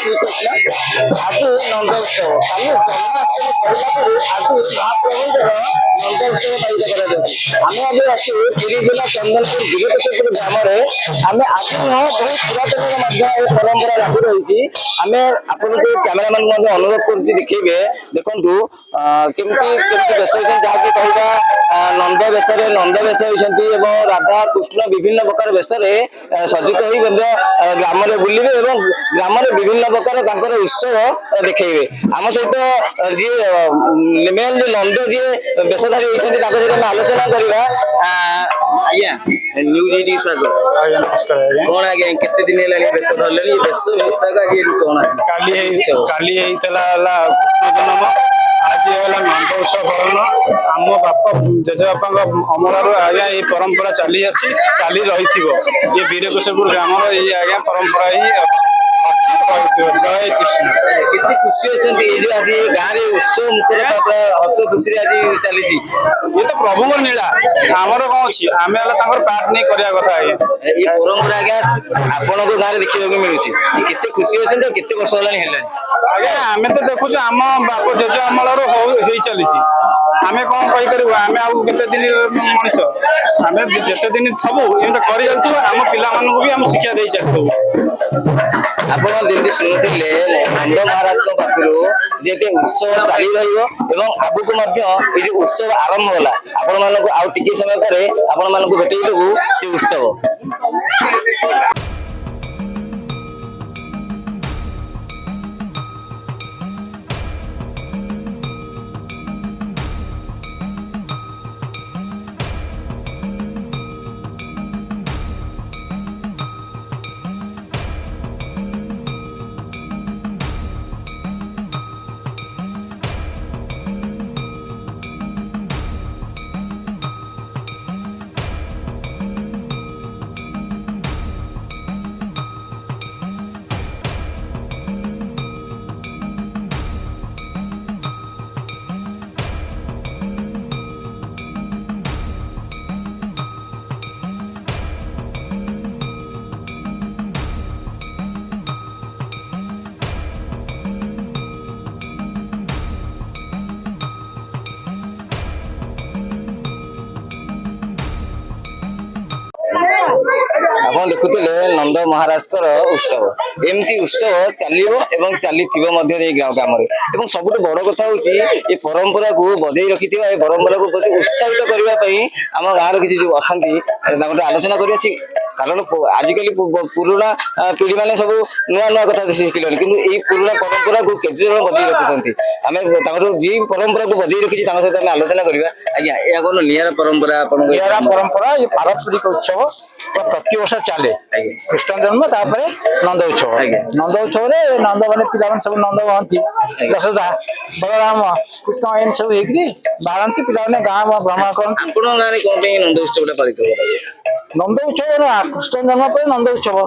ଶ୍ରୀକୃଷ୍ଣ ଆଜି ନନ୍ଦ ଉତ୍ସବ କାଲି ଜନ୍ମାଷ୍ଟମୀ ସରିଲା ପରେ ଆଜି ମହାପ୍ରଭୁଙ୍କର ନନ୍ଦ ଉତ୍ସବ ପାଳିତ କରାଯାଉଛି। ଆମେ ଆଜି ଅଛୁ ପୁରୀ ଜିଲ୍ଲା ଚନ୍ଦନପୁର ବୀରକେଶରପୁର ଗ୍ରାମରେ। ଆମେ ଆଜି ନୁହଁ ବହୁ ପୁରାତନର ମଧ୍ୟ ଏ ପରମ୍ପରା ଲାଗି ରହିଛି। ଆମେ ଆପଣଙ୍କୁ କ୍ୟାମେରାମ୍ୟାନ୍ ମଧ୍ୟ ଅନୁରୋଧ କରୁଛି ଦେଖେଇବେ। ଦେଖନ୍ତୁ କେମିତି କେମିତି ବେଶ ହୋଇଛନ୍ତି, ଯାହାକି କହିବା ନନ୍ଦ ବେଶରେ ନନ୍ଦ ବେଶ ହୋଇଛନ୍ତି ଏବଂ ରାଧା କୃଷ୍ଣ ବିଭିନ୍ନ ପ୍ରକାର ବେଶରେ ସଜ୍ଜିତ ହୋଇ ମଧ୍ୟ ଗ୍ରାମରେ ବୁଲିବେ ଏବଂ ଗ୍ରାମରେ ବିଭିନ୍ନ ପ୍ରକାର ତାଙ୍କର ଉତ୍ସବ ଦେଖେଇବେ। ଆମ ସହିତ ଯିଏ ମେନ୍ ନନ୍ଦ ଯିଏ ବେଶଧାରୀ ହୋଇଛନ୍ତି ତାଙ୍କ ସହିତ ଆମେ ଆଲୋଚନା କରିବା। ଆଜ୍ଞା ନ୍ୟୁଜ୍ ଏଇଠି ସ୍ୱାଗତ। ଆଜ୍ଞା ନମସ୍କାର ଆଜ୍ଞା। କଣ ଆଜ୍ଞା କେତେ ଦିନ ହେଲାଣି ବେଶ ଧରିଲେଣି? ବେଶ ପୋଷାକ ଆଜି କଣ କାଲି ହେଇଥିଲା ହେଲା କୃଷ୍ଣ ଜନ୍ମ, ଆଜି ହେଲା ନନ୍ଦ ଉତ୍ସବ ପାଳନ। ଆମ ବାପା ଜେଜେବାପାଙ୍କ ଅମଳରୁ ଆଜ୍ଞା ଏଇ ପରମ୍ପରା ଚାଲି ଅଛି, ଚାଲି ରହିଥିବ। ଏ ବୀରକେଶରପୁର ଗ୍ରାମର ଏଇ ଆଜ୍ଞା ପରମ୍ପରା ହିଁ ଅଛି। ଜୟ କୃଷ୍ଣ। କେତେ ଖୁସି ଅଛନ୍ତି ଏଇ ଯୋଉ ଆଜି ଗାଁରେ ଉତ୍ସବ ମୁଖର ହସ ଖୁସିରେ ଆଜି ଚାଲିଛି? ଇଏ ତ ପ୍ରଭୁଙ୍କ ନୀଳା, ଆମର କଣ ଅଛି? ଆମେ ହେଲା ତାଙ୍କର ପାର୍ଟ ନେଇ କରିବା କଥା ଆଜ୍ଞା। ଏଇ ପରମ୍ପରା ଆଜ୍ଞା ଆପଣଙ୍କ ଗାଁରେ ଦେଖିବାକୁ ମିଳୁଛି। କେତେ ଖୁସି ଅଛନ୍ତି ଆଉ କେତେ ବର୍ଷ ହେଲାଣି? ଆଜ୍ଞା ଆମେ ତ ଦେଖୁଛୁ ଆମ ବାପ ଜେଜ ଅମଳରୁ ହେଇ ଚାଲିଛି। ଆମେ କଣ କହିପାରିବୁ? ଆମେ ଆଉ କେତେ ଦିନ ମଣିଷ, ଆମେ ଯେତେ ଦିନ ଥବୁ ଏମିତି କରି ଚାଲିଥିବୁ। ଆମ ପିଲାମାନଙ୍କୁ ବି ଆମେ ଶିକ୍ଷା ଦେଇ ଚାଲିଥିବୁ। ଆପଣ ଯେମିତି ଶୁଣୁଥିଲେ ନନ୍ଦ ମହାରାଜଙ୍କ ପାଖରୁ ଯେ ଉତ୍ସବ ଚାଲି ରହିବ ଏବଂ ଆଗକୁ ମଧ୍ୟ ଏଇ ଯୋଉ ଉତ୍ସବ ଆରମ୍ଭ ହେଲା, ଆପଣ ମାନଙ୍କୁ ଆଉ ଟିକେ ସମୟ ପରେ ଆପଣ ମାନଙ୍କୁ ଭେଟେଇ ଦେବୁ ସେ ଉତ୍ସବ। ଆପଣ ଦେଖୁଥିଲେ ନନ୍ଦ ମହାରାଜଙ୍କର ଉତ୍ସବ। ଏମିତି ଉତ୍ସବ ଚାଲିବ ଏବଂ ଚାଲିଥିବ ମଧ୍ୟ ଏଇ ଗ୍ରାମରେ। ଏବଂ ସବୁଠୁ ବଡ କଥା ହଉଛି ଏ ପରମ୍ପରାକୁ ବଜେଇ ରଖିଥିବା, ଏ ପରମ୍ପରାକୁ ଉତ୍ସାହିତ କରିବା ପାଇଁ ଆମ ଗାଁର କିଛି ଯୋଉ ଅଛନ୍ତି ତାଙ୍କଠୁ ଆଲୋଚନା କରିବା। କାରଣ ଆଜିକାଲି ପୁରୁଣା ପିଢି ମାନେ ସବୁ ନୂଆ ନୂଆ କଥା ଶିଖିଲେଣି, କିନ୍ତୁ ଏଇ ପୁରୁଣା ପରମ୍ପରାକୁ କେତେ ଜଣ ବଜେଇ ରଖୁଛନ୍ତି। ଆମେ ତାଙ୍କର ଯିଏ ପରମ୍ପରାକୁ ବଜେଇ ରଖିଛି ତାଙ୍କ ସହିତ ଆମେ ଆଲୋଚନା କରିବା। ଆଜ୍ଞା ଏହା କଣ ନିଆରା ପରମ୍ପରା? ଆପଣଙ୍କ ନିଆରା ପରମ୍ପରା, ଏ ପାରମ୍ପରିକ ଉତ୍ସବ ପ୍ରତିବର୍ଷ ଚାଲେ। କୃଷ୍ଣ ଜନ୍ମ ତାପରେ ନନ୍ଦ ଉତ୍ସବ। ନନ୍ଦ ଉତ୍ସବରେ ନନ୍ଦ ମାନେ ପିଲାମାନେ ସବୁ ନନ୍ଦ ହୁଅନ୍ତି। ଯଶୋଦା, ବଳରାମ, କୃଷ୍ଣ ଏମିତି ସବୁ ହେଇକିରି ବାହାରନ୍ତି। ପିଲାମାନେ ଗାଁ ଭ୍ରମଣ କରନ୍ତି। ଆପଣଙ୍କ ଗାଁରେ କଣ ପାଇଁ ନନ୍ଦ ଉତ୍ସବଟା ପାଳିତ ହୁଏ? ନନ୍ଦ ଉତ୍ସବ କୃଷ୍ଣ ଜନ୍ମ ପରେ ନନ୍ଦ ଉତ୍ସବ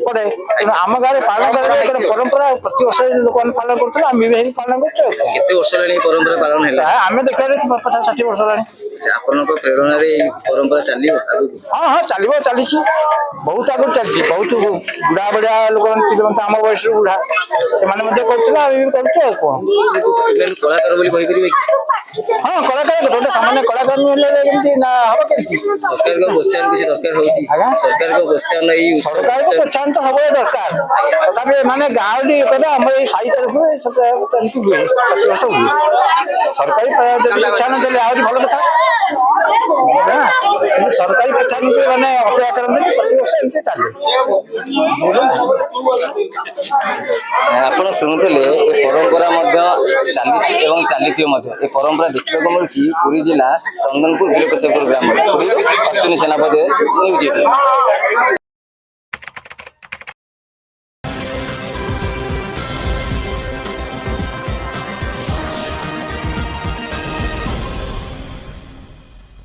ପଡେ। ତେଣୁ ଆମ ଗାଁରେ ପାଳନ କରାଯାଏ ଗୋଟେ ପରମ୍ପରା। ପ୍ରତିବର୍ଷ ଲୋକମାନେ ପାଳନ କରୁଥିଲେ, ଆମେ ବି ପାଳନ କରୁଛୁ। କେତେ ବର୍ଷ ହେଲାଣି ଏ ପରମ୍ପରା ପାଳନ ହେଲା? ଆମେ ଦେଖିବାରେ 50-60 ବର୍ଷ ହେଲାଣି। ଆପଣଙ୍କ ପ୍ରେରଣାରେ ଏଇ ପରମ୍ପରା ଚାଲିବ ଆଗକୁ? ହଁ ଚାଲିବ, ଚାଲିଛି। ବହୁତ ଆଗରୁ ଚାଲିଛି। ବହୁତ ବୁଢା ବଢିଆ ଲୋକମାନେ ଥିଲେ, ଆମ ବୟସରୁ ବୁଢା, ସେମାନେ ମଧ୍ୟ କରୁଥିଲେ, ଆମେ ବି କରୁଛୁ। ଆଉ କଣ କଳାକାର ବୋଲି କହିପାରିବେ କି? ହଁ କଳାକାର, ଗୋଟେ ସାମାନ୍ୟ କଳାକାର ହେଲେ କେମିତି ନା ହବ? କେମିତି ସରକାରଙ୍କ ପ୍ରୋତ୍ସାହନ କିଛି ଦରକାର ହଉଛି? ସରକାରଙ୍କ ପ୍ରୋତ୍ସାହନ ଏଇ ସରକାରଙ୍କ ପ୍ରୋତ୍ସାହନ ତ ହବ ଦରକାର। ତଥାପି ମାନେ ଗାଁ କଲେ ଆମର ଏଇ ସାହି ତରଫରୁ ଏମିତି ହୁଏ, ପ୍ରତିବର୍ଷ ହୁଏ। ସରକାରୀ ପ୍ରୋତ୍ସାହନ ଦେଲେ ଆହୁରି ଭଲ କଥା। କିନ୍ତୁ ସରକାରୀ ପ୍ରୋତ୍ସାହନ ମାନେ ଅପେକ୍ଷା କରନ୍ତି, ପ୍ରତିବର୍ଷ ଏମିତି ଚାଲେ। ଆପଣ ଶୁଣୁଥିଲେ ଏ ପରମ୍ପରା ମଧ୍ୟ ଚାଲିଛି ଏବଂ ଚାଲିଥିବ ମଧ୍ୟ। ଏ ପରମ୍ପରା ଦେଖିବାକୁ ମିଳୁଛି ପୁରୀ ଜିଲ୍ଲା ଚନ୍ଦନପୁର ବୀରକେଶରପୁର ଗ୍ରାମରେ। ଅଶ୍ୱିନୀ ସେନାପତି, ନ୍ୟୁଜ୍ 18।